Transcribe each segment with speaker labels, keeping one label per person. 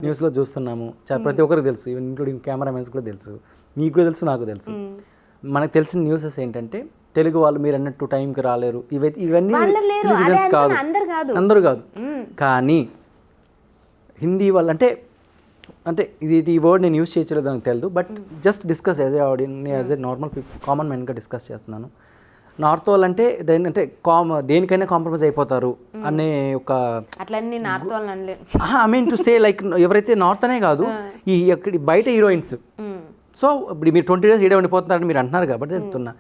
Speaker 1: న్యూస్లో చూస్తున్నాము ప్రతి ఒక్కరికి తెలుసు, ఈవెన్ ఇంక్లూడింగ్ కెమెరామెన్స్ కూడా తెలుసు, మీకు కూడా తెలుసు, నాకు తెలుసు. మనకు తెలిసిన న్యూసెస్ ఏంటంటే తెలుగు వాళ్ళు మీరు అన్నట్టు టైంకి రాలేరు, ఇవన్నీ కాదు, అందరూ కాదు. కానీ హిందీ వాళ్ళు అంటే ఇది ఈ వర్డ్ నేను యూజ్ చేయలేదు నాకు తెలియదు, but just discuss as a audience, as a normal common మ్యాన్గా డిస్కస్ చేస్తున్నాను. నార్త్ వాళ్ళు అంటే దేనికైనా కాంప్రమైజ్ అయిపోతారు అనే ఒక I mean to say like ఎవరైతే నార్త్ అనే కాదు, ఈ బయట హీరోయిన్స్, సో ఇప్పుడు మీరు 20 days ఈడే ఉండిపోతున్నారని మీరు అంటున్నారు కాబట్టి చెప్తున్నా.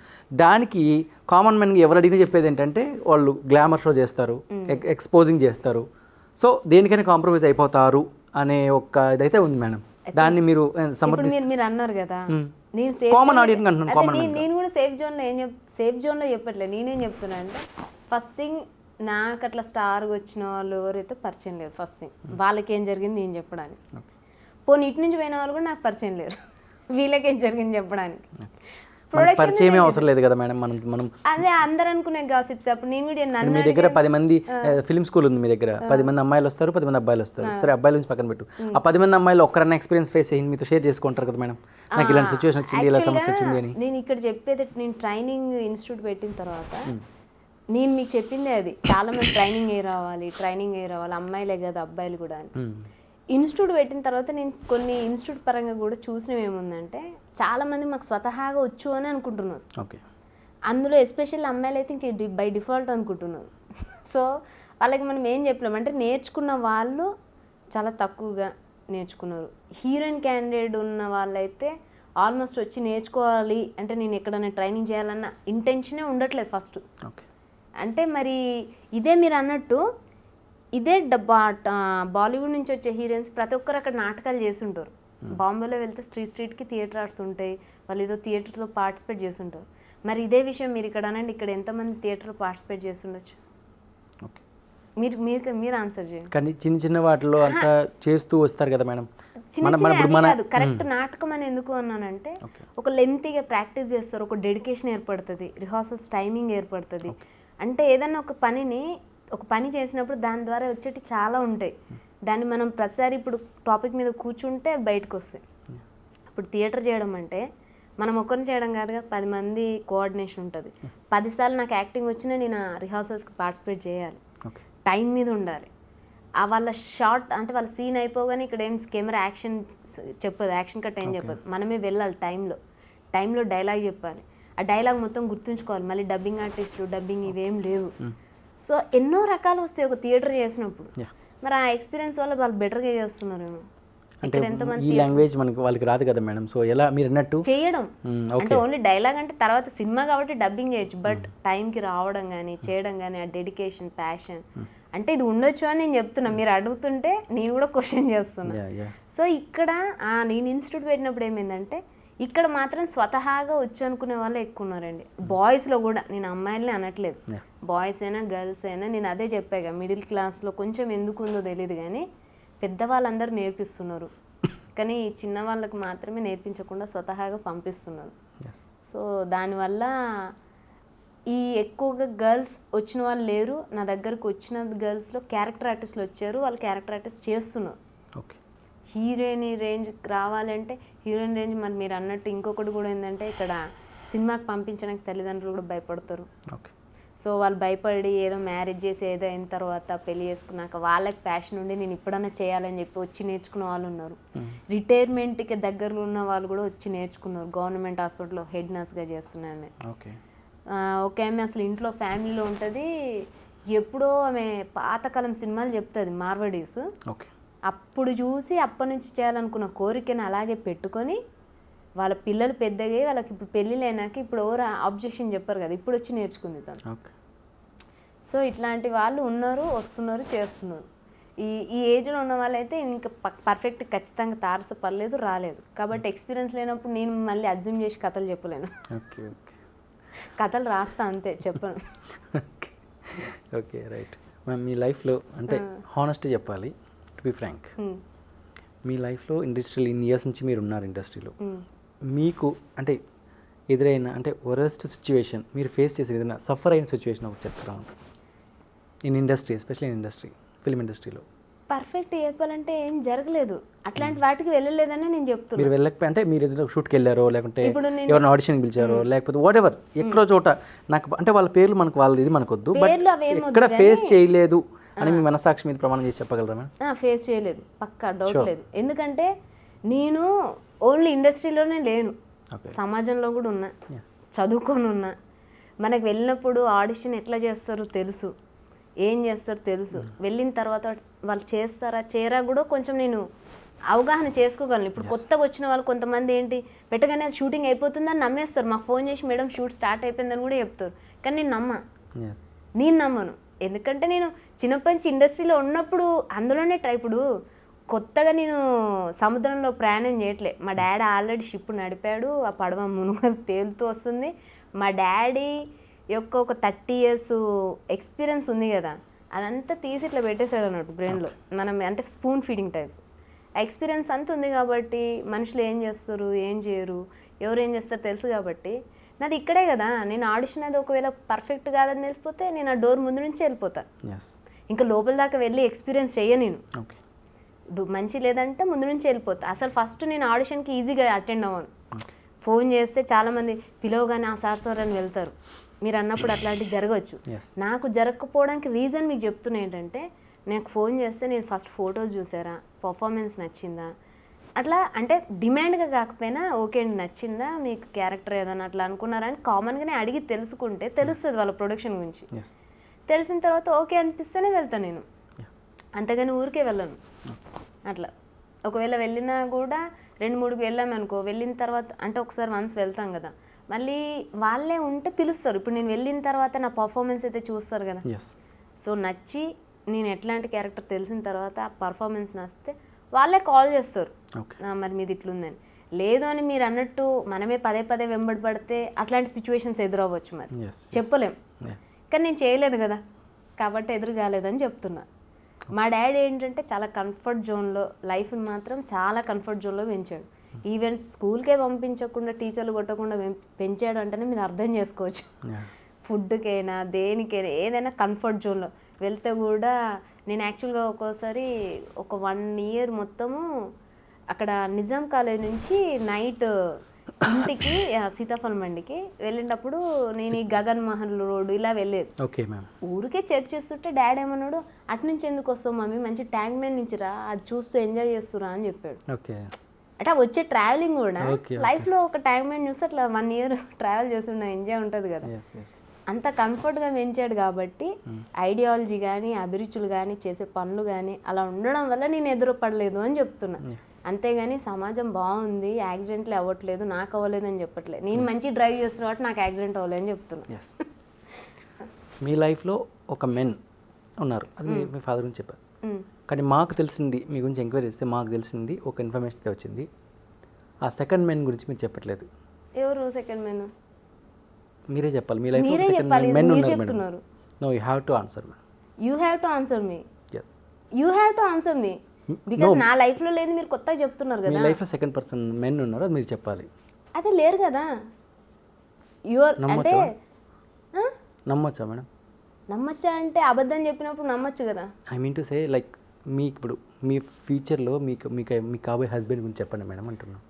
Speaker 1: దానికి కామన్ మ్యాన్గా ఎవరు అడిగినా చెప్పేది ఏంటంటే వాళ్ళు గ్లామర్ షో చేస్తారు, ఎక్స్పోజింగ్ చేస్తారు, సో దేనికైనా కాంప్రమైజ్ అయిపోతారు అనే ఒక ఇదైతే ఉంది మేడం. దాన్ని మీరు
Speaker 2: మీరు అన్నారు కదా,
Speaker 1: కామన్ ఆడియన్స్ అంటున్నాను.
Speaker 2: నేను కూడా సేఫ్ జోన్లో చెప్పట్లేదు, నేనేం చెప్తున్నా అంటే ఫస్ట్ థింగ్ నాకు అట్లా స్టార్గా వచ్చిన వాళ్ళు ఎవరైతే పరిచయం లేరు. ఫస్ట్ థింగ్ వాళ్ళకి ఏం జరిగింది నేను చెప్పడానికి, పోనీ ఇటు నుంచి పోయిన వాళ్ళు కూడా నాకు పరిచయం లేరు, వీళ్ళకేం జరిగింది చెప్పడానికి.
Speaker 1: పరిచయం అవసరం లేదు కదా మేడం. మనం
Speaker 2: అదే అందరు అనుకునే గాసిప్స్. అప్పుడు నేను కూడా
Speaker 1: మీ దగ్గర 10 మంది ఫిల్మ్ స్కూల్ ఉంది, మీ దగ్గర 10 మంది అమ్మాయిలు వస్తారు, 10 మంది అబ్బాయిలు వస్తారు. సరే అబ్బాయిల నుంచి పక్కన పెట్టు, ఆ 10 మంది అమ్మాయిలు ఒక్కరన్నా ఎక్స్పీరియన్స్ ఫేస్ అయ్యి మీతో షేర్ చేసుకుంటారు కదా మేడం, నాకు ఇలాంటి సిచ్యువేషన్ వచ్చింది, ఇలా సమస్య వచ్చింది అని.
Speaker 2: నేను ఇక్కడ చెప్పేది, నేను ట్రైనింగ్ ఇన్స్టిట్యూట్ పెట్టిన తర్వాత నేను మీకు చెప్పిందే అది. చాలా మంది ట్రైనింగ్ అయ్యి రావాలి, అమ్మాయిలే కదా అబ్బాయిలు కూడా అని. ఇన్స్టిట్యూట్ పెట్టిన తర్వాత నేను కొన్ని ఇన్స్టిట్యూట్ పరంగా కూడా చూసినవి ఏముందంటే, చాలామంది మాకు స్వతహాగా వచ్చు అని అనుకుంటున్నారు.
Speaker 1: ఓకే,
Speaker 2: అందులో ఎస్పెషల్లీ అమ్మాయిలు అయితే ఇంక బై డిఫాల్ట్ అనుకుంటున్నారు. సో వాళ్ళకి మనం ఏం చెప్పలేము అంటే, నేర్చుకున్న వాళ్ళు చాలా తక్కువగా నేర్చుకున్నారు. హీరోయిన్ క్యాండిడేట్ ఉన్న వాళ్ళైతే ఆల్మోస్ట్ వచ్చి నేర్చుకోవాలి అంటే, నేను ఎక్కడైనా ట్రైనింగ్ చేయాలన్న ఇంటెన్షనే ఉండట్లేదు ఫస్ట్.
Speaker 1: ఓకే,
Speaker 2: అంటే మరి ఇదే మీరు అన్నట్టు ఇదే బాలీవుడ్ నుంచి వచ్చే హీరోయిన్స్ ప్రతి ఒక్కరు అక్కడ నాటకాలు చేస్తుంటారు. బాంబేలో వెళ్తే స్ట్రీట్కి థియేటర్ ఆర్ట్స్ ఉంటాయి, వాళ్ళు ఏదో థియేటర్లో పార్టిసిపేట్ చేస్తుంటారు. మరి ఇదే విషయం మీరు ఇక్కడ అనండి, ఇక్కడ ఎంతమంది థియేటర్లో పార్టిసిపేట్ చేస్తుండొచ్చు? మీరు ఆన్సర్ చేయండి.
Speaker 1: కానీ చిన్న వాటిలో అంతా చేస్తూ వస్తారు కదా మేడం.
Speaker 2: కాదు, కరెక్ట్ నాటకం అని ఎందుకు అన్నానంటే, ఒక లెంతీగా ప్రాక్టీస్ చేస్తారు, ఒక డెడికేషన్ ఏర్పడుతుంది, రిహార్సల్స్ టైమింగ్ ఏర్పడుతుంది. అంటే ఏదన్నా ఒక పని చేసినప్పుడు దాని ద్వారా వచ్చేటి చాలా ఉంటాయి. దాన్ని మనం ప్రతిసారి ఇప్పుడు టాపిక్ మీద కూర్చుంటే బయటకు వస్తాయి. ఇప్పుడు థియేటర్ చేయడం అంటే మనం ఒక్కరిని చేయడం కాదుగా, 10 మంది కోఆర్డినేషన్ ఉంటుంది. 10 సార్లు నాకు యాక్టింగ్ వచ్చినా నేను రిహార్సల్స్కి పార్టిసిపేట్ చేయాలి, టైం మీద ఉండాలి. వాళ్ళ షార్ట్ అంటే వాళ్ళ సీన్ అయిపోగానే ఇక్కడ ఏం కెమెరా యాక్షన్ చెప్పదు, యాక్షన్ కట్ ఏం చెప్పదు, మనమే వెళ్ళాలి టైంలో డైలాగ్ చెప్పాలి, ఆ డైలాగ్ మొత్తం గుర్తుంచుకోవాలి. మళ్ళీ డబ్బింగ్ ఆర్టిస్టులు డబ్బింగ్ ఇవేం లేవు. సో ఎన్నో రకాలు వస్తాయి ఒక థియేటర్ చేసినప్పుడు. మరి ఆ ఎక్స్పీరియన్స్ వల్ల వాళ్ళు బెటర్గా చేస్తున్నారేమో.
Speaker 1: అంటే ఈ లాంగ్వేజ్ వాళ్ళకి రాదు కదా మేడం. సో ఎలా మీరు అన్నట్టు
Speaker 2: చేయడం అంటే ఓన్లీ డైలాగ్ అంటే తర్వాత సినిమా కాబట్టి డబ్బింగ్ చేయొచ్చు, బట్ టైంకి రావడం కానీ చేయడం కానీ, ఆ డెడికేషన్, ప్యాషన్ అంటే ఇది ఉండొచ్చు అని నేను చెప్తున్నా. మీరు అడుగుతుంటే నేను కూడా క్వశ్చన్ చేస్తున్నా. సో ఇక్కడ నేను ఇన్స్టిట్యూట్ పెట్టినప్పుడు ఏమైందంటే, ఇక్కడ మాత్రం స్వతహాగా వచ్చు అనుకునే వాళ్ళు ఎక్కువ ఉన్నారండి. బాయ్స్లో కూడా, నేను అమ్మాయిల్ని అనట్లేదు, బాయ్స్ అయినా గర్ల్స్ అయినా. నేను అదే చెప్పాగా, మిడిల్ క్లాస్లో కొంచెం ఎందుకు ఉందో తెలియదు కానీ పెద్దవాళ్ళందరూ నేర్పిస్తున్నారు, కానీ చిన్న వాళ్ళకి మాత్రమే నేర్పించకుండా స్వతహాగా పంపిస్తున్నారు. సో దానివల్ల ఎక్కువగా గర్ల్స్ వచ్చిన వాళ్ళు లేరు. నా దగ్గరకు వచ్చిన గర్ల్స్లో క్యారెక్టర్ ఆర్టిస్టులు వచ్చారు, వాళ్ళు క్యారెక్టర్ ఆర్టిస్ట్ చేస్తున్నారు. హీరోయిన్ రేంజ్ రావాలంటే హీరోయిన్ రేంజ్ మరి మీరు అన్నట్టు ఇంకొకటి కూడా ఏంటంటే, ఇక్కడ సినిమాకి పంపించడానికి తల్లిదండ్రులు కూడా భయపడతారు. సో వాళ్ళు భయపడి ఏదో మ్యారేజ్ చేసి ఏదో అయిన తర్వాత పెళ్లి చేసుకున్నాక వాళ్ళకి ప్యాషన్ ఉండి నేను ఇప్పుడన్నా చేయాలని చెప్పి వచ్చి నేర్చుకున్న వాళ్ళు ఉన్నారు. రిటైర్మెంట్కి దగ్గరలో ఉన్న వాళ్ళు కూడా వచ్చి నేర్చుకున్నారు. గవర్నమెంట్ హాస్పిటల్లో హెడ్ నర్స్గా చేస్తున్నాయి. ఓకే, ఆమె అసలు ఇంట్లో ఫ్యామిలీలో ఉంటుంది. ఎప్పుడో ఆమె పాతకాలం సినిమాలు చెప్తుంది, మార్వడీస్. అప్పుడు చూసి అప్పటి నుంచి చేయాలనుకున్న కోరికను అలాగే పెట్టుకొని, వాళ్ళ పిల్లలు పెద్దగా వాళ్ళకి ఇప్పుడు పెళ్ళిళ్ళు అయినాక ఇప్పుడు ఎవరు ఆబ్జెక్షన్ చెప్పారు కదా, ఇప్పుడు వచ్చి నేర్చుకుంది తను. సో ఇట్లాంటి వాళ్ళు ఉన్నారు, వస్తున్నారు, చేస్తున్నారు. ఈ ఏజ్లో ఉన్న వాళ్ళైతే ఇంకా పర్ఫెక్ట్ ఖచ్చితంగా తారసపడలేదు, రాలేదు. కాబట్టి ఎక్స్పీరియన్స్ లేనప్పుడు నేను మళ్ళీ అజ్యూమ్ చేసి కథలు చెప్పలేను. కథలు రాస్తా అంతే, చెప్పను.
Speaker 1: Okay, right. మీ లైఫ్లో అంటే హానెస్ట్ చెప్పాలి, టు బి ఫ్రాంక్, మీ లైఫ్లో ఇండస్ట్రీలో ఇన్ని ఇయర్స్ నుంచి మీరు ఉన్నారు ఇండస్ట్రీలో, మీకు అంటే ఎదురైన అంటే వరస్ట్ సిచ్యువేషన్ మీరు ఫేస్ చేసిన ఏదైనా సఫర్ అయిన సిచ్యువేషన్ ఒకటి చెప్తారా? In industry, especially in industry, film ఇండస్ట్రీలో
Speaker 2: పర్ఫెక్ట్ చెప్పాలంటే ఏం జరగలేదు, అట్లాంటి వాటికి వెళ్ళలేదని నేను చెప్తున్నాను.
Speaker 1: మీరు వెళ్ళకపోయి అంటే మీరు ఏదైనా షూట్కి వెళ్ళారో లేకుంటే
Speaker 2: ఇప్పుడు
Speaker 1: ఎవరైనా ఆడిషన్కి పిలిచారో లేకపోతే వాట్ ఎవర్ ఎక్కడో చోట నాకు అంటే వాళ్ళ పేర్లు మనకు వాళ్ళ ఇది మనకు వద్దు, బట్
Speaker 2: పేర్లు అవేమొద్దు
Speaker 1: ఎక్కడ ఫేస్ చేయలేదు అని మీ మనసాక్షి మీద ప్రమాణం చేసి చెప్పగలరా మేడం?
Speaker 2: ఫేస్ చేయలేదు, పక్కా డౌట్ లేదు. ఎందుకంటే నేను ఓన్లీ ఇండస్ట్రీలోనే లేను, సమాజంలో కూడా ఉన్నా, చదువుకొని ఉన్నా. మనకు వెళ్ళినప్పుడు ఆడిషన్ ఎట్లా చేస్తారో తెలుసు, ఏం చేస్తారో తెలుసు. వెళ్ళిన తర్వాత వాళ్ళు చేస్తారా చేయరా కూడా కొంచెం నేను అవగాహన చేసుకోగలను. ఇప్పుడు కొత్తగా వచ్చిన వాళ్ళు కొంతమంది ఏంటి పెట్టగానే షూటింగ్ అయిపోతుందని నమ్మేస్తారు, మాకు ఫోన్ చేసి మేడం షూట్ స్టార్ట్ అయిపోయిందని కూడా చెప్తారు. కానీ నేను నమ్మను. ఎందుకంటే నేను చిన్నప్పటి నుంచి ఇండస్ట్రీలో ఉన్నప్పుడు అందులోనే ఇప్పుడు కొత్తగా నేను సముద్రంలో ప్రయాణం చేయట్లే. మా డాడీ ఆల్రెడీ షిప్ నడిపాడు, ఆ పడవ మునుగ తేలుతూ వస్తుంది. మా డాడీ యొక్క ఒక 30 years ఎక్స్పీరియన్స్ ఉంది కదా, అదంతా తీసి ఇట్లా పెట్టేశాడు అన్నట్టు బ్రెయిన్లో. మనం అంటే స్పూన్ ఫీడింగ్ టైప్ ఎక్స్పీరియన్స్ అంతా ఉంది కాబట్టి మనుషులు ఏం చేస్తారు ఏం చేయరు ఎవరు ఏం చేస్తారు తెలుసు కాబట్టి నాది ఇక్కడే కదా. నేను ఆడిషన్ అది ఒకవేళ పర్ఫెక్ట్ కాదని తెలిసిపోతే నేను ఆ డోర్ ముందు నుంచి వెళ్ళిపోతాను, ఇంకా లోపల దాకా వెళ్ళి ఎక్స్పీరియన్స్ చెయ్య. నేను మంచి లేదంటే ముందు నుంచి వెళ్ళిపోతా. అసలు ఫస్ట్ నేను ఆడిషన్కి ఈజీగా అటెండ్ అవ్వను. ఫోన్ చేస్తే చాలామంది పిలవగానే ఆ సార్ అని వెళ్తారు. మీరు అన్నప్పుడు అట్లాంటివి జరగవచ్చు. నాకు జరగకపోవడానికి రీజన్ మీకు చెప్తున్నా ఏంటంటే, నాకు ఫోన్ చేస్తే నేను ఫస్ట్ ఫొటోస్ చూసారా, పర్ఫార్మెన్స్ నచ్చిందా, అట్లా అంటే డిమాండ్గా కాకపోయినా ఓకే అండి నచ్చిందా మీకు క్యారెక్టర్ ఏదైనా అట్లా అనుకున్నారని కామన్గానే అడిగి తెలుసుకుంటే తెలుస్తుంది వాళ్ళ ప్రొడక్షన్ గురించి. తెలిసిన తర్వాత ఓకే అనిపిస్తేనే వెళ్తాను నేను, అంతేగాని ఊరికే వెళ్ళను. అట్లా ఒకవేళ వెళ్ళినా కూడా 2-3కి వెళ్ళాము అనుకో, వెళ్ళిన తర్వాత అంటే ఒకసారి వన్స్ వెళ్తాం కదా, మళ్ళీ వాళ్ళే ఉంటే పిలుస్తారు. ఇప్పుడు నేను వెళ్ళిన తర్వాత నా పర్ఫార్మెన్స్ అయితే చూస్తారు కదా, సో నచ్చి నేను ఎట్లాంటి క్యారెక్టర్ తెలిసిన తర్వాత ఆ పర్ఫార్మెన్స్ నచ్చితే వాళ్ళే కాల్ చేస్తారు, మరి మీది ఇట్లుందని. లేదు అని మీరు అన్నట్టు మనమే పదే వెంబడి పడితే అట్లాంటి సిచ్యువేషన్స్ ఎదురవ్వచ్చు, మరి చెప్పలేం. కానీ నేను చేయలేదు కదా కాబట్టి ఎదురు కాలేదని చెప్తున్నా. మా డాడీ ఏంటంటే చాలా కంఫర్ట్ జోన్లో, లైఫ్ని మాత్రం చాలా కంఫర్ట్ జోన్లో పెంచాడు. ఈవెన్ స్కూల్కే పంపించకుండా టీచర్లు కొట్టకుండా పెంచాడు అంటేనే మీరు అర్థం చేసుకోవచ్చు. ఫుడ్కైనా దేనికైనా ఏదైనా కంఫర్ట్ జోన్లో వెళ్తే కూడా. నేను యాక్చువల్గా ఒక్కోసారి ఒక 1 year మొత్తము అక్కడ నిజాం కాలేజ్ నుంచి నైట్ ఇంటికి సీతాఫలం మండికి వెళ్ళినప్పుడు నేను ఈ గగన్ మహల్ రోడ్ ఇలా వెళ్ళేది. ఊరికే చెక్ చేస్తుంటే డాడీ ఏమన్నాడు, అటు నుంచి ఎందుకు వస్తావు మమ్మీ, మంచి ట్యాంక్ మ్యాన్ నుంచి రా, అది చూస్తూ ఎంజాయ్ చేస్తురా అని చెప్పాడు. అంటే వచ్చే ట్రావెలింగ్ కూడా లైఫ్లో ఒక ట్యాంక్ మ్యాన్ చూస్తే అట్లా 1 year ట్రావెల్ చేస్తున్నా ఎంజాయ్ ఉంటుంది కదా. అంత కంఫర్ట్గా పెంచాడు కాబట్టి ఐడియాలజీ కానీ అభిరుచులు కానీ చేసే పనులు కానీ అలా ఉండడం వల్ల నేను ఎదురుపడలేదు అని చెప్తున్నా. అంతేగాని సమాజం బాగుంది యాక్సిడెంట్లు అవ్వట్లేదు నాకు అవ్వలేదు అని చెప్పట్లేదు. నేను మంచి డ్రైవ్ చేస్తున్నా కాబట్టి నాకు యాక్సిడెంట్ అవ్వలేదు అని చెప్తున్నా.
Speaker 1: మీ లైఫ్లో ఒక మెన్ ఉన్నారు, అది మీ ఫాదర్ గురించి చెప్పారు. కానీ మాకు తెలిసింది, మీ గురించి ఎంక్వైరీ చేస్తే మాకు తెలిసింది ఒక ఇన్ఫర్మేషన్ వచ్చింది, ఆ సెకండ్ మెన్ గురించి మీరు చెప్పట్లేదు.
Speaker 2: ఎవరు సెకండ్ మెన్?
Speaker 1: మీరే చెప్పాలి. మీ లైఫ్లో సెకండ్ మెన్ ఉన్నారు. No, you have to answer me.
Speaker 2: You have to answer me. You have to answer me because నా లైఫ్లో లేదు, మీరు కొత్తగా చెప్తున్నారు కదా.
Speaker 1: మీ లైఫ్లో సెకండ్ పర్సన్ మెన్ ఉన్నారు, అది మీరు చెప్పాలి.
Speaker 2: అదే లేరు కదా. యువర్ అంటే
Speaker 1: నమ్మొచ్చా మేడం?
Speaker 2: నమ్మచ్చా అంటే అబద్ధం చెప్పినప్పుడు నమ్మచ్చు కదా.
Speaker 1: I mean to say like మీ ఇప్పుడు మీ ఫ్యూచర్లో మీకు కాబోయే హస్బెండ్ గురించి చెప్పండి మేడం అంటున్నాను.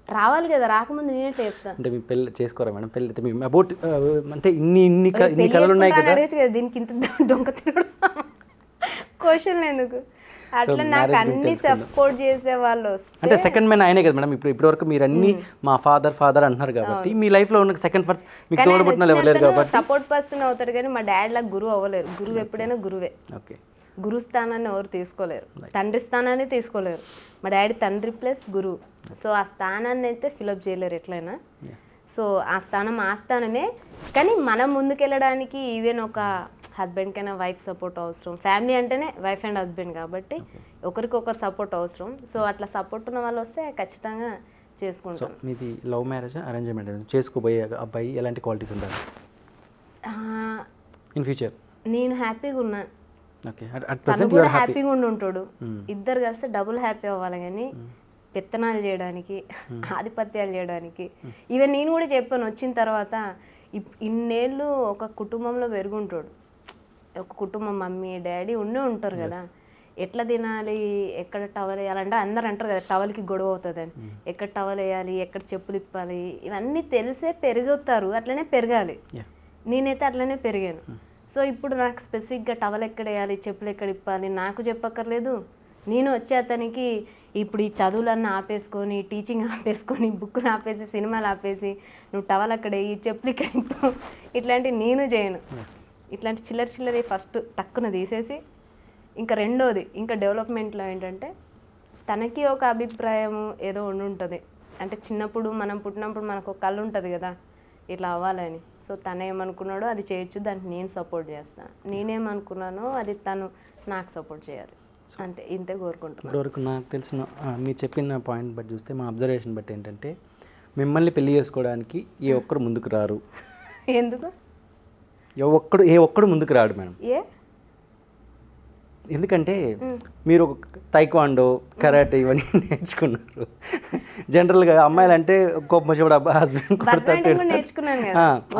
Speaker 2: రావాలి కదా, రాకముందు నేనే చెప్తాను.
Speaker 1: అంటే మీ పెళ్ళి చేసుకోరా మేడం? పెళ్ళి అయితే మీ అబౌట్ అంటే ఇన్ని కళలు ఉన్నాయి కదా,
Speaker 2: దీనికి ఇంత దొంగ తినడు క్వశ్చన్ ఎందుకు అట్లా. నాకు అన్ని సపోర్ట్ చేసే వాళ్ళు
Speaker 1: అంటే సెకండ్ మ్యాన్ ఆయనే కదా మేడం. ఇప్పుడు వరకు మీరు అన్ని మా ఫాదర్ అంటున్నారు కాబట్టి మీ లైఫ్ లో ఉన్న సెకండ్ పర్సన్ మీకు తోడబుట్టిన ఎవరు కాబట్టి
Speaker 2: సపోర్ట్ పర్సన్ అవుతాడు. కానీ మా డాడీ లాగా గురువు అవ్వలేరు. గురువు ఎప్పుడైనా గురువే.
Speaker 1: ఓకే,
Speaker 2: గురు స్థానాన్ని ఎవరు తీసుకోలేరు, తండ్రి స్థానాన్ని తీసుకోలేరు. మా డాడీ తండ్రి ప్లస్ గురువు, సో ఆ స్థానాన్ని అయితే ఫిలప్ చేయలేరు ఎట్లయినా. సో ఆ స్థానమే. కానీ మనం ముందుకెళ్ళడానికి ఈవెన్ ఒక హస్బెండ్కైనా వైఫ్ సపోర్ట్ అవసరం. ఫ్యామిలీ అంటేనే వైఫ్ అండ్ హస్బెండ్ కాబట్టి ఒకరికొకరు సపోర్ట్ అవసరం. సో అట్లా సపోర్ట్ ఉన్న వాళ్ళు వస్తే ఖచ్చితంగా చేసుకుంటాం.
Speaker 1: మీది లవ్ మ్యారేజ్ అరేంజ్మెంట్? చేసుకోబోయే అబ్బాయి ఎలాంటి క్వాలిటీస్ ఉండాలి ఇన్ ఫ్యూచర్?
Speaker 2: నేను హ్యాపీగా ఉన్నా, తను కూడా హ్యాపీగా ఉంటాడు. ఇద్దరు కలిసి డబుల్ హ్యాపీ అవ్వాలి. కానీ పెత్తనాలు చేయడానికి ఆధిపత్యాలు చేయడానికి ఈవెన్ నేను కూడా చెప్పాను వచ్చిన తర్వాత, ఇన్నేళ్ళు ఒక కుటుంబంలో పెరుగుంటాడు, ఒక కుటుంబం మమ్మీ డాడీ ఉండే ఉంటారు కదా. ఎట్లా తినాలి, ఎక్కడ టవల్ వేయాలంటే అందరు అంటారు కదా టవల్కి గొడవ అవుతుందని, ఎక్కడ టవల్ వేయాలి, ఎక్కడ చెప్పులు ఇప్పాలి, ఇవన్నీ తెలిసే పెరుగుతారు, అట్లనే పెరగాలి. నేనైతే అట్లనే పెరిగాను. సో ఇప్పుడు నాకు స్పెసిఫిక్గా టవల్ ఎక్కడ వేయాలి, చెప్పులు ఎక్కడ ఇప్పాలి నాకు చెప్పక్కర్లేదు. నేను వచ్చే అతనికి ఇప్పుడు ఈ చదువులన్నీ ఆపేసుకొని, టీచింగ్ ఆపేసుకొని, బుక్కులు ఆపేసి, సినిమాలు ఆపేసి, నువ్వు టవల్ అక్కడ ఈ చెప్పులు ఇక్కడ ఇప్పు, ఇట్లాంటివి నేను చేయను. ఇట్లాంటి చిల్లర ఫస్ట్ టక్కున తీసేసి, ఇంకా రెండోది ఇంకా డెవలప్మెంట్లో ఏంటంటే తనకి ఒక అభిప్రాయం ఏదో ఉంటుంది. అంటే చిన్నప్పుడు మనం పుట్టినప్పుడు మనకు ఒక కళ ఉంటుంది కదా ఇట్లా అవ్వాలని. సో తను ఏమనుకున్నాడో అది చేయొచ్చు, దానికి నేను సపోర్ట్ చేస్తాను. నేనేమనుకున్నానో అది తను నాకు సపోర్ట్ చేయాలి, అంతే. ఇంతే కోరుకుంటున్నాను.
Speaker 1: ఇప్పటివరకు నాకు తెలిసిన మీరు చెప్పిన పాయింట్ బట్టి చూస్తే, మా అబ్జర్వేషన్ బట్టి ఏంటంటే, మిమ్మల్ని పెళ్లి చేసుకోవడానికి ఏ ఒక్కరు ముందుకు రారు.
Speaker 2: ఎందుకు?
Speaker 1: ఏ ఒక్కడు ముందుకు రాడు మేడం. ఎందుకంటే మీరు తైక్వాండో, కరాటే ఇవన్నీ నేర్చుకున్నారు. జనరల్గా అమ్మాయిలు అంటే కోపం వచ్చినప్పుడు అబ్బా హస్బెండ్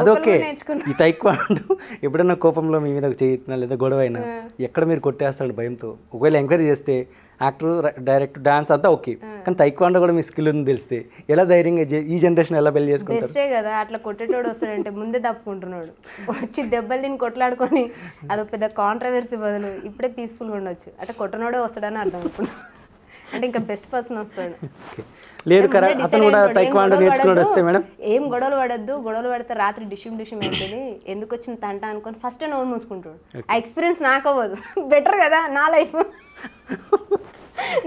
Speaker 1: అదొకే. ఈ తైక్వాండో ఎప్పుడైనా కోపంలో మీ మీద చేయినా లేదా గొడవ అయినా ఎక్కడ మీరు కొట్టేస్తాడు భయంతో. ఒకవేళ ఎంకరేజ్ చేస్తే యాక్టర్, డైరెక్ట్, డాన్స్ అంతా ఓకే, కానీ తైక్వాండో కూడా మీ స్కిల్ ఉంది తెలిస్తే ఎలా ధైర్యంగా ఈ జనరేషన్ ఎలా పెళ్లి చేసుకుంటారు?
Speaker 2: బెస్టే కదా. అట్లా కొట్టేటోడు వస్తాడంటే ముందే తప్పుకుంటున్నాడు, వచ్చి దెబ్బలు తిని కొట్లాడుకొని అదొక పెద్ద కాంట్రవర్సీ బదులు ఇప్పుడే పీస్ఫుల్గా ఉండొచ్చు. అట్లా కొట్టనోడే వస్తాడని అర్థం ఇప్పుడు. అంటే ఇంకా బెస్ట్ పర్సన్ వస్తాడు.
Speaker 1: లేదు అతను కూడా తైక్వాండో నేర్చుకున్నాడు వస్తే మేడం
Speaker 2: ఏం గొడవలు పడద్దు, గొడవలు పడితే రాత్రి డిషిమ్ అవుతుంది, ఎందుకు వచ్చిన తంట అనుకొని ఫస్ట్ నోరు మూసుకుంటాడు. ఆ ఎక్స్పీరియన్స్ నాకు అవ్వదు, బెటర్ కదా నా లైఫ్,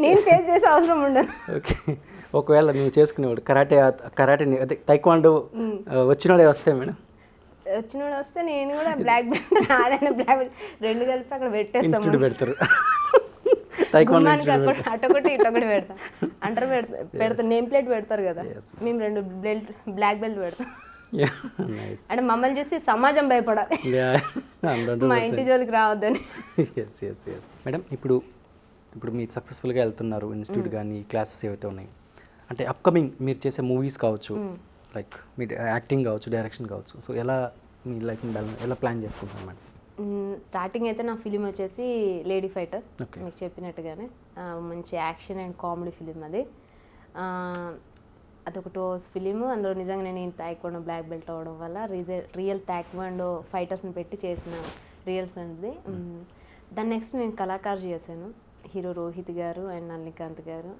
Speaker 2: నేను ఫేస్ చేసే అవసరం ఉండదు.
Speaker 1: ఓకే, ఒకవేళ నువ్వు చేసుకునేవాడు కరాటే అదే తైక్వాండో వచ్చినోడే వస్తే మేడం?
Speaker 2: వచ్చినోడు వస్తే నేను కూడా బ్లాక్ బెల్ట్, ఆడైనా బ్లాక్ బెల్ట్ రెండు కలిపి అక్కడ పెట్టేస్తాను.
Speaker 1: పెడతారు
Speaker 2: అటొకటి ఇటొకటి పెడతా, అంటారు పెడతారు, నేమ్ ప్లేట్ పెడతారు కదా, మేము రెండు బ్లాక్ బెల్ట్ పెడతాం. అంటే మమ్మల్ని చూసి సమాజం భయపడాలి, మా ఇంటి జోలికి రావద్దని.
Speaker 1: మేడం ఇప్పుడు మీరు సక్సెస్ఫుల్గా వెళ్తున్నారు, ఇన్స్టిట్యూట్ కానీ క్లాసెస్ ఏవైతే ఉన్నాయి, అంటే అప్కమింగ్ మీరు చేసే మూవీస్ కావచ్చు, లైక్ మీ యాక్టింగ్ కావచ్చు, డైరెక్షన్ కావచ్చు, సో ఎలా మీ లైఫ్ని ఎలా ప్లాన్ చేసుకుంటారు మేడం?
Speaker 2: స్టార్టింగ్ అయితే నా ఫిలిం వచ్చేసి లేడీ ఫైటర్, మీకు చెప్పినట్టుగానే మంచి యాక్షన్ అండ్ కామెడీ ఫిలిం అది. అదొక 2 hours ఫిలిం. అందులో నిజంగా నేను తాయిక్వాండో బ్లాక్ బెల్ట్ అవ్వడం వల్ల రియల్ తాయిక్వాండో ఫైటర్స్ని పెట్టి చేసిన రియల్స్ అనేది. దాని నెక్స్ట్ నేను కళాకారు చేశాను. హీరో రోహిత్ గారు అండ్ నల్లికాంత్ గారు,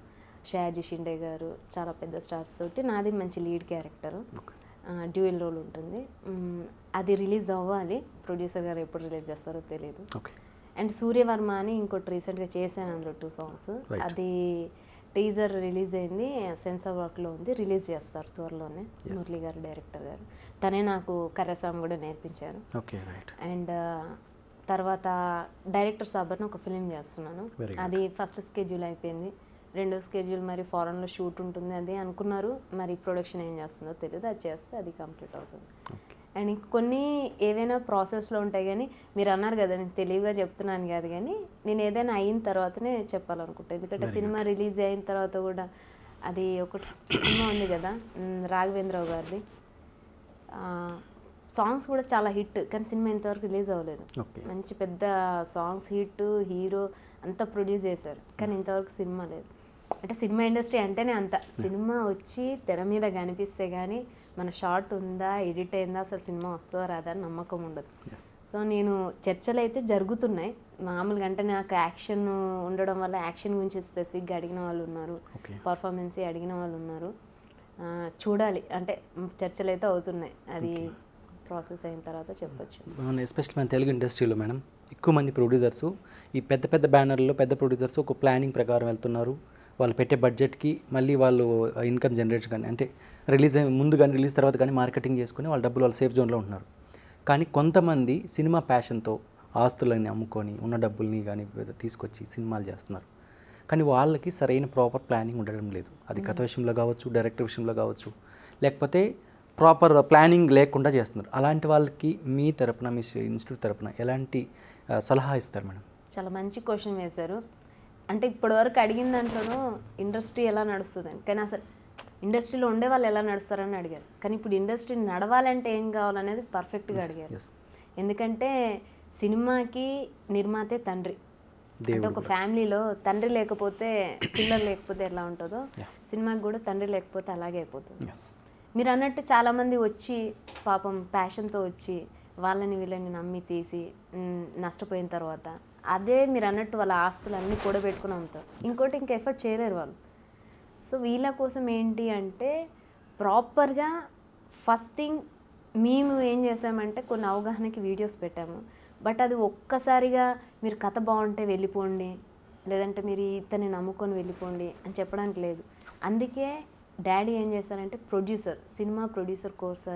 Speaker 2: షాజీ షిండే గారు, చాలా పెద్ద స్టార్స్ తోటి. నాది మంచి లీడ్ క్యారెక్టరు, డ్యూయల్ రోల్ ఉంటుంది. అది రిలీజ్ అవ్వాలి, ప్రొడ్యూసర్ గారు ఎప్పుడు రిలీజ్ చేస్తారో తెలియదు. అండ్ సూర్యవర్మ అని ఇంకోటి రీసెంట్గా చేశాను, అందులో 2 songs. అది టీజర్ రిలీజ్ అయింది, సెన్సార్ వర్క్లో ఉంది, రిలీజ్ చేస్తారు త్వరలోనే. మురళి గారు డైరెక్టర్ గారు, తనే నాకు కర్రసాం కూడా నేర్పించారు. అండ్ తర్వాత డైరెక్టర్ సాబర్ని ఒక ఫిలిం చేస్తున్నాను, అది ఫస్ట్ స్కెడ్యూల్ అయిపోయింది. 2వ స్కెడ్యూల్ మరి ఫారెన్లో షూట్ ఉంటుంది అది అనుకున్నారు, మరి ప్రొడక్షన్ ఏం చేస్తుందో తెలియదు, అది చేస్తే అది కంప్లీట్ అవుతుంది. అండ్ కొన్ని ఏవైనా ప్రాసెస్లో ఉంటాయి, కానీ మీరు అన్నారు కదా నేను తెలివిగా చెప్తున్నాను కాదు, కానీ నేను ఏదైనా అయిన తర్వాతనే చెప్పాలనుకుంటాను. ఎందుకంటే సినిమా రిలీజ్ అయిన తర్వాత కూడా, అది ఒకటి సినిమా ఉంది కదా రాఘవేంద్రరావు గారిది, సాంగ్స్ కూడా చాలా హిట్, కానీ సినిమా ఇంతవరకు రిలీజ్ అవ్వలేదు. మంచి పెద్ద సాంగ్స్ హిట్, హీరో అంతా ప్రొడ్యూస్ చేశారు, కానీ ఇంతవరకు సినిమా లేదు. అంటే సినిమా ఇండస్ట్రీ అంటేనే అంత, సినిమా వచ్చి తెర మీద కనిపిస్తే కానీ మన షార్ట్ ఉందా, ఎడిట్ అయిందా, అసలు సినిమా వస్తుందా రాదా అని నమ్మకం ఉండదు. సో నేను చర్చలు అయితే జరుగుతున్నాయి మామూలుగా. అంటే నాకు యాక్షన్ ఉండడం వల్ల యాక్షన్ గురించి స్పెసిఫిక్గా అడిగిన వాళ్ళు ఉన్నారు, పర్ఫార్మెన్స్ అడిగిన వాళ్ళు ఉన్నారు. చూడాలి, అంటే చర్చలు అయితే అవుతున్నాయి, అది ప్రాసెస్ అయిన తర్వాత చెప్పొచ్చు.
Speaker 1: ఎస్పెషల్లీ మన తెలుగు ఇండస్ట్రీలో మేడం ఎక్కువ మంది ప్రొడ్యూసర్స్, ఈ పెద్ద పెద్ద బ్యానర్లో పెద్ద ప్రొడ్యూసర్స్ ఒక ప్లానింగ్ ప్రకారం వెళ్తున్నారు. వాళ్ళు పెట్టే బడ్జెట్కి మళ్ళీ వాళ్ళు ఇన్కమ్ జనరేట్ కానీ, అంటే రిలీజ్ ముందు కానీ రిలీజ్ తర్వాత కానీ మార్కెటింగ్ చేసుకుని వాళ్ళ డబ్బులు వాళ్ళు సేఫ్ జోన్లో ఉంటున్నారు. కానీ కొంతమంది సినిమా ప్యాషన్తో ఆస్తులని అమ్ముకొని ఉన్న డబ్బుల్ని కానీ తీసుకొచ్చి సినిమాలు చేస్తున్నారు. కానీ వాళ్ళకి సరైన ప్రాపర్ ప్లానింగ్ ఉండడం లేదు. అది కథ విషయంలో కావచ్చు, డైరెక్టర్ విషయంలో కావచ్చు, లేకపోతే ప్రాపర్ ప్లానింగ్ లేకుండా చేస్తున్నారు. అలాంటి వాళ్ళకి మీ తరపున, మీ ఇన్స్టిట్యూట్ తరపున ఎలాంటి సలహా ఇస్తారు మేడం?
Speaker 2: చాలా మంచి క్వశ్చన్ వేశారు. అంటే ఇప్పటివరకు అడిగిన దాంట్లోనూ ఇండస్ట్రీ ఎలా నడుస్తుంది, కానీ అసలు ఇండస్ట్రీలో ఉండే వాళ్ళు ఎలా నడుస్తారని అడిగారు. కానీ ఇప్పుడు ఇండస్ట్రీ నడవాలంటే ఏం కావాలనేది పర్ఫెక్ట్గా అడిగారు. ఎందుకంటే సినిమాకి నిర్మాతే తండ్రి, అంటే ఒక ఫ్యామిలీలో తండ్రి లేకపోతే పిల్లలు లేకపోతే ఎలా ఉంటుందో సినిమాకి కూడా తండ్రి లేకపోతే అలాగే అయిపోతుంది. మీరు అన్నట్టు చాలామంది వచ్చి పాపం ప్యాషన్తో వచ్చి వాళ్ళని వీళ్ళని నమ్మి తీసి నష్టపోయిన తర్వాత అదే మీరు అన్నట్టు వాళ్ళ ఆస్తులు అన్నీ కూడబెట్టుకుని అమ్ముతారు. ఇంకోటి ఇంకా ఎఫర్ట్ చేయలేరు వాళ్ళు. సో వీళ్ళ కోసం ఏంటి అంటే ప్రాపర్గా ఫస్ట్ థింగ్ మేము ఏం చేసామంటే కొన్ని అవగాహనకి వీడియోస్ పెట్టాము. బట్ అది ఒక్కసారిగా మీరు కథ బాగుంటే వెళ్ళిపోండి, లేదంటే మీరు ఇతన్ని నమ్ముకొని వెళ్ళిపోండి అని చెప్పడానికి లేదు. అందుకే డాడీ ఏం చేశారంటే cinema producer course,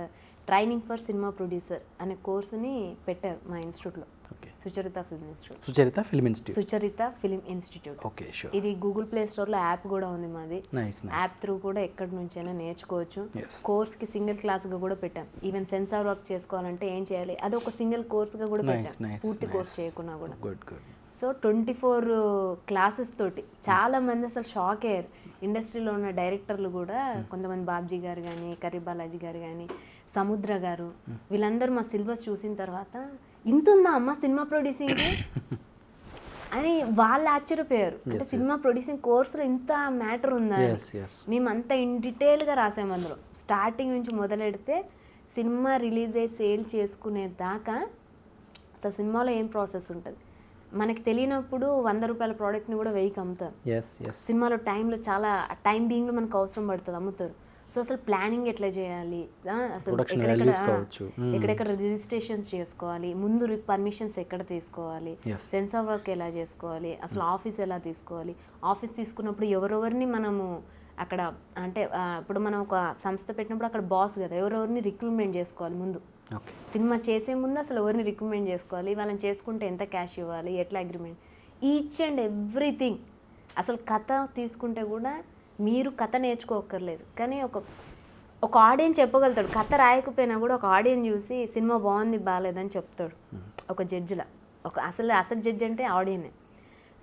Speaker 2: training for cinema producer అనే కోర్సుని పెట్టారు మా ఇన్స్టిట్యూట్లో. Sucharita film institute. ఇది గూగుల్ ప్లే స్టోర్లో యాప్ కూడా ఉంది మాది. యాప్ త్రూ కూడా ఎక్కడి నుంచైనా నేర్చుకోవచ్చు. కోర్స్కి సింగిల్ క్లాస్గా కూడా పెట్టాం. ఈవెన్ సెన్సార్ వర్క్ చేసుకోవాలంటే ఏం చేయాలి అది ఒక సింగిల్ కోర్స్గా కూడా పెట్టాం, పూర్తి కోర్స్ చేయకున్నా కూడా. సో 24 క్లాసెస్ తోటి చాలా మంది అసలు షాక్ అయ్యారు. ఇండస్ట్రీలో ఉన్న డైరెక్టర్లు కూడా కొంతమంది బాబ్జీ గారు కానీ, కర్రీ బాలాజీ గారు కానీ, సముద్ర గారు, వీళ్ళందరూ మా సిలబస్ చూసిన తర్వాత ఇంత ఉందా అమ్మ సినిమా ప్రొడ్యూసింగ్ అని వాళ్ళు ఆశ్చర్యపోయారు. అంటే సినిమా ప్రొడ్యూసింగ్ కోర్సులో ఇంత మ్యాటర్ ఉందా. మేము అంత ఇన్ డీటెయిల్గా రాసాము అందులో. స్టార్టింగ్ నుంచి మొదలెడితే సినిమా రిలీజ్ అయ్యి సేల్ చేసుకునే దాకా అసలు సినిమాలో ఏం ప్రాసెస్ ఉంటుంది మనకి తెలియనప్పుడు 100 రూపాయల ప్రోడక్ట్ని కూడా 1000కి అమ్ముతారు. సినిమాలో టైంలో చాలా టైం బీయింగ్లో మనకు అవసరం పడుతుంది, అమ్ముతారు. సో అసలు ప్లానింగ్ ఎట్లా చేయాలి, అసలు ఎక్కడెక్కడ రిజిస్ట్రేషన్స్ చేసుకోవాలి, ముందు పర్మిషన్స్ ఎక్కడ తీసుకోవాలి, సెన్సార్ వర్క్ ఎలా చేసుకోవాలి, అసలు ఆఫీస్ ఎలా తీసుకోవాలి, ఆఫీస్ తీసుకున్నప్పుడు ఎవరెవరిని మనము అక్కడ అంటే ఇప్పుడు మనం ఒక సంస్థ పెట్టినప్పుడు అక్కడ బాస్ కదా, ఎవరెవరిని రిక్రూట్మెంట్ చేసుకోవాలి ముందు, సినిమా చేసే ముందు అసలు ఎవరిని రిక్రూట్మెంట్ చేసుకోవాలి, వాళ్ళని చేసుకుంటే ఎంత క్యాష్ ఇవ్వాలి, ఎట్లా అగ్రిమెంట్, ఈచ్ అండ్ ఎవ్రీథింగ్. అసలు కథ తీసుకుంటే కూడా మీరు కథ నేర్చుకోక్కర్లేదు, కానీ ఒక ఆడియన్స్ చెప్పగలుగుతాడు. కథ రాయకపోయినా కూడా ఒక ఆడియన్స్ చూసి సినిమా బాగుంది బాగాలేదని చెప్తాడు ఒక జడ్జిలా. అసలు జడ్జి అంటే ఆడియనే.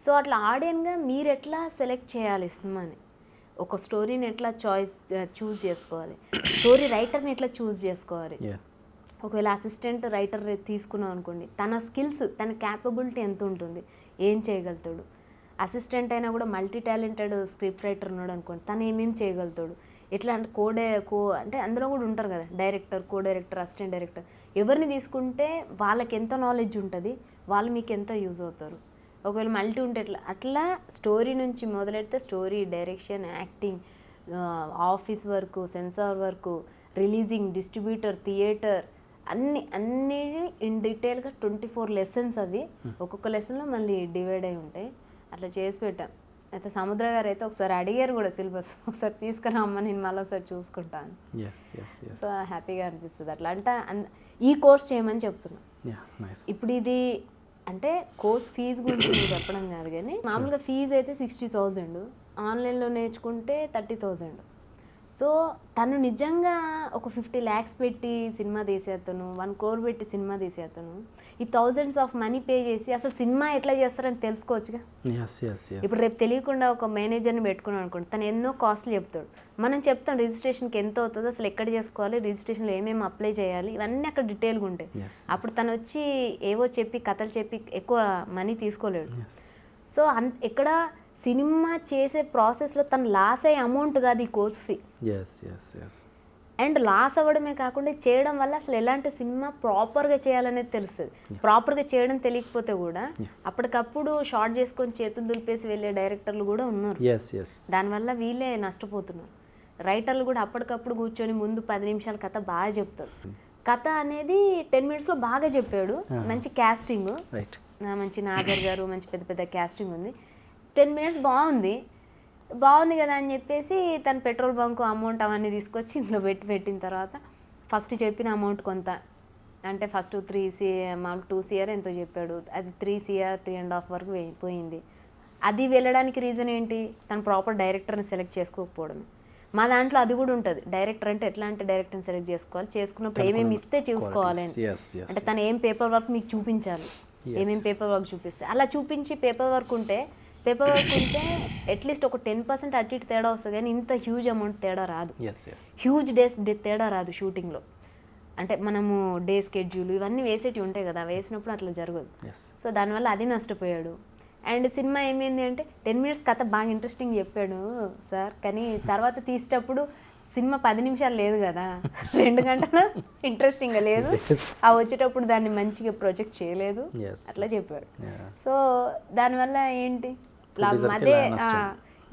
Speaker 2: సో అట్లా ఆడియన్గా మీరు ఎట్లా సెలెక్ట్ చేయాలి సినిమాని, ఒక స్టోరీని ఎట్లా చూస్ చేసుకోవాలి, స్టోరీ రైటర్ని ఎట్లా చూస్ చేసుకోవాలి. ఒకవేళ అసిస్టెంట్ రైటర్ తీసుకున్నాం అనుకోండి, తన స్కిల్స్ తన క్యాపబిలిటీ ఎంత ఉంటుంది, ఏం చేయగలుగుతాడు. అసిస్టెంట్ అయినా కూడా మల్టీ టాలెంటెడ్ స్క్రిప్ట్ రైటర్ ఉన్నాడు అనుకోండి, తను ఏమేమి చేయగలుగుతాడు. ఎట్లా అంటే అంటే అందులో కూడా ఉంటారు కదా director, co director, assistant director. ఎవరిని తీసుకుంటే వాళ్ళకి ఎంత నాలెడ్జ్ ఉంటుంది, వాళ్ళు మీకు ఎంత యూజ్ అవుతారు. ఒకవేళ మల్టీ ఉంటే అట్లా స్టోరీ నుంచి మొదలెడితే story, direction, acting, office work, censor work, releasing, distributor, theatre, అన్నీ ఇన్ డీటెయిల్గా 24 లెసన్స్. అవి ఒక్కొక్క లెసన్లో మళ్ళీ డివైడ్ అయి ఉంటాయి. అట్లా చేసి పెట్టాం. అయితే సముద్ర గారు అయితే ఒకసారి అడిగారు కూడా సిలబస్, ఒకసారి తీసుకురా అమ్మ నేను మళ్ళీ ఒకసారి చూసుకుంటాను. సో హ్యాపీగా అనిపిస్తుంది అట్లా. అంటే ఈ కోర్స్ చేయమని చెప్తున్నా. ఇప్పుడు ఇది అంటే కోర్స్ ఫీజు గురించి నేను చెప్పడం కాదు, కానీ మామూలుగా ఫీజు అయితే 60,000, ఆన్లైన్లో నేర్చుకుంటే 30,000. సో తను నిజంగా ఒక 50 lakhs పెట్టి సినిమా తీసేస్తాను, 1 crore పెట్టి సినిమా తీసేస్తాను, ఈ థౌజండ్స్ ఆఫ్ మనీ పే చేసి అసలు సినిమా ఎట్లా చేస్తారని తెలుసుకోవచ్చుగా. ఇప్పుడు రేపు తెలియకుండా ఒక మేనేజర్ని పెట్టుకున్నాం అనుకోండి, తను ఎన్నో కాస్ట్లు చెప్తాడు, మనం చెప్తాం రిజిస్ట్రేషన్కి ఎంత అవుతుందో, అసలు ఎక్కడ చేసుకోవాలి, రిజిస్ట్రేషన్లో ఏమేమి అప్లై చేయాలి, ఇవన్నీ అక్కడ డీటెయిల్గా ఉంటాయి. అప్పుడు తను వచ్చి ఏవో చెప్పి కథలు చెప్పి ఎక్కువ మనీ తీసుకోలేడు. సో ఎక్కడ సినిమా చేసే ప్రాసెస్లో తను లాస్ అయ్యే అమౌంట్ కాదు ఈ కోర్స్ ఫీ. అండ్ లాస్ అవ్వడమే కాకుండా చేయడం వల్ల అసలు ఎలాంటి సినిమా ప్రాపర్గా చేయాలనేది తెలుస్తుంది. ప్రాపర్గా చేయడం తెలియకపోతే కూడా అప్పటికప్పుడు షార్ట్ చేసుకొని చేతులు దులిపేసి వెళ్ళే డైరెక్టర్లు కూడా ఉన్నారు. దానివల్ల వీళ్ళే నష్టపోతున్నారు. రైటర్లు కూడా అప్పటికప్పుడు కూర్చొని ముందు 10 నిమిషాల కథ బాగా చెప్తారు. కథ అనేది 10 minutesలో బాగా చెప్పాడు, మంచి క్యాస్టింగ్, మంచి నాగర్ గారు, మంచి పెద్ద పెద్ద క్యాస్టింగ్ ఉంది. 10 minutes బాగుంది కదా అని చెప్పేసి తను పెట్రోల్ బంక్ అమౌంట్ అవన్నీ తీసుకొచ్చి ఇంట్లో పెట్టిన తర్వాత ఫస్ట్ చెప్పిన అమౌంట్ కొంత అంటే ఫస్ట్ 2 CR ఎంతో చెప్పాడు, అది 3 CR 3.5 వరకు పోయింది. అది వెళ్ళడానికి రీజన్ ఏంటి, తను ప్రాపర్ డైరెక్టర్ని సెలెక్ట్ చేసుకోకపోవడమే. మా దాంట్లో అది కూడా ఉంటుంది, డైరెక్టర్ అంటే ఎట్లాంటి డైరెక్టర్ని సెలెక్ట్ చేసుకోవాలి, చేసుకున్నప్పుడు ఏమేమి ఇస్తే చూసుకోవాలి అంటే తను ఏం పేపర్ వర్క్ మీకు చూపించాలి, ఏమేమి పేపర్ వర్క్ చూపిస్తే అలా చూపించి పేపర్ వర్క్ ఉంటే అట్లీస్ట్ ఒక 10% అటు ఇటు తేడా వస్తుంది, కానీ ఇంత హ్యూజ్ అమౌంట్ తేడా రాదు, హ్యూజ్ డేస్ తేడా రాదు షూటింగ్లో. అంటే మనము డే స్కెడ్యూల్ ఇవన్నీ వేసేటివి ఉంటాయి కదా, వేసినప్పుడు అట్లా జరగదు. సో దానివల్ల అది నష్టపోయాడు. అండ్ సినిమా ఏమైంది అంటే 10 minutes కథ బాగా ఇంట్రెస్టింగ్ చెప్పాడు సార్, కానీ తర్వాత తీసేటప్పుడు సినిమా 10 నిమిషాలు లేదు కదా, 2 గంటలు ఇంట్రెస్టింగ్గా లేదు, ఆ వచ్చేటప్పుడు దాన్ని మంచిగా ప్రొజెక్ట్ చేయలేదు, అట్లా చెప్పారు. సో దానివల్ల ఏంటి లాభం అదే.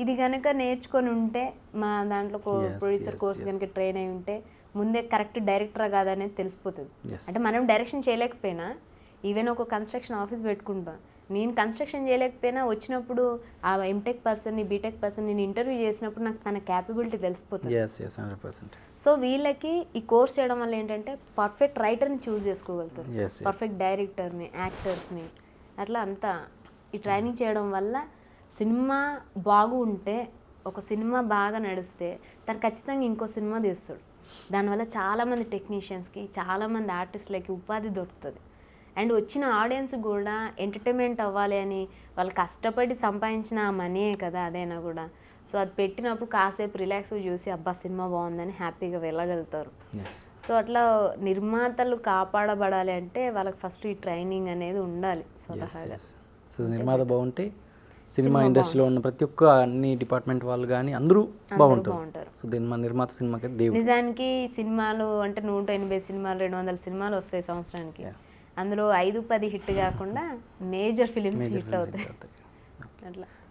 Speaker 2: ఇది కనుక నేర్చుకొని ఉంటే, మా దాంట్లో ప్రొడ్యూసర్ కోర్స్ కనుక ట్రైన్ అయి ఉంటే ముందే కరెక్ట్ డైరెక్టరా కాదనేది తెలిసిపోతుంది. అంటే మనం డైరెక్షన్ చేయలేకపోయినా, ఈవెన్ ఒక కన్స్ట్రక్షన్ ఆఫీస్ పెట్టుకుంటాం, నేను కన్స్ట్రక్షన్ చేయలేకపోయినా వచ్చినప్పుడు ఆ ఎంటెక్ పర్సన్ని బీటెక్ పర్సన్ నేను ఇంటర్వ్యూ చేసినప్పుడు నాకు తన క్యాపబిలిటీ తెలిసిపోతుంది. సో వీళ్ళకి ఈ కోర్స్ చేయడం వల్ల ఏంటంటే పర్ఫెక్ట్ రైటర్ని చూస్ చేసుకోగలుగుతారు, పర్ఫెక్ట్ డైరెక్టర్ని, యాక్టర్స్ని, అట్లా అంతా ఈ ట్రైనింగ్ చేయడం వల్ల సినిమా ఉంటే, ఒక సినిమా బాగా నడిస్తే తను ఖచ్చితంగా ఇంకో సినిమా తీస్తాడు. దానివల్ల చాలామంది టెక్నీషియన్స్కి, చాలామంది ఆర్టిస్టులకి ఉపాధి దొరుకుతుంది. అండ్ వచ్చిన ఆడియన్స్ కూడా ఎంటర్టైన్మెంట్ అవ్వాలి అని వాళ్ళు కష్టపడి సంపాదించిన మనీయే కదా అదైనా కూడా. సో అది పెట్టినప్పుడు కాసేపు రిలాక్స్గా చూసి అబ్బా సినిమా బాగుందని హ్యాపీగా వెళ్ళగలుగుతారు. సో అట్లా నిర్మాతలు కాపాడబడాలి అంటే వాళ్ళకి ఫస్ట్ ఈ ట్రైనింగ్ అనేది ఉండాలి స్వతహాగా.
Speaker 1: సో నిర్మాత బాగుంటే సినిమా ఇండస్ట్రీలో ఉన్న ప్రతి ఒక్క అన్ని డిపార్ట్మెంట్ వాళ్ళు కానీ అందరూ బాగుంటారు. సో నిర్మాత సినిమాకి దేవుడు.
Speaker 2: నిజానికి సినిమాలు అంటే 180 సినిమాలు 200 సినిమాలు వస్తాయి సంవత్సరానికి, అందులో 5-10 హిట్ కాకుండా మేజర్ ఫిలిమ్స్ హిట్ అవుతాయి. అట్లా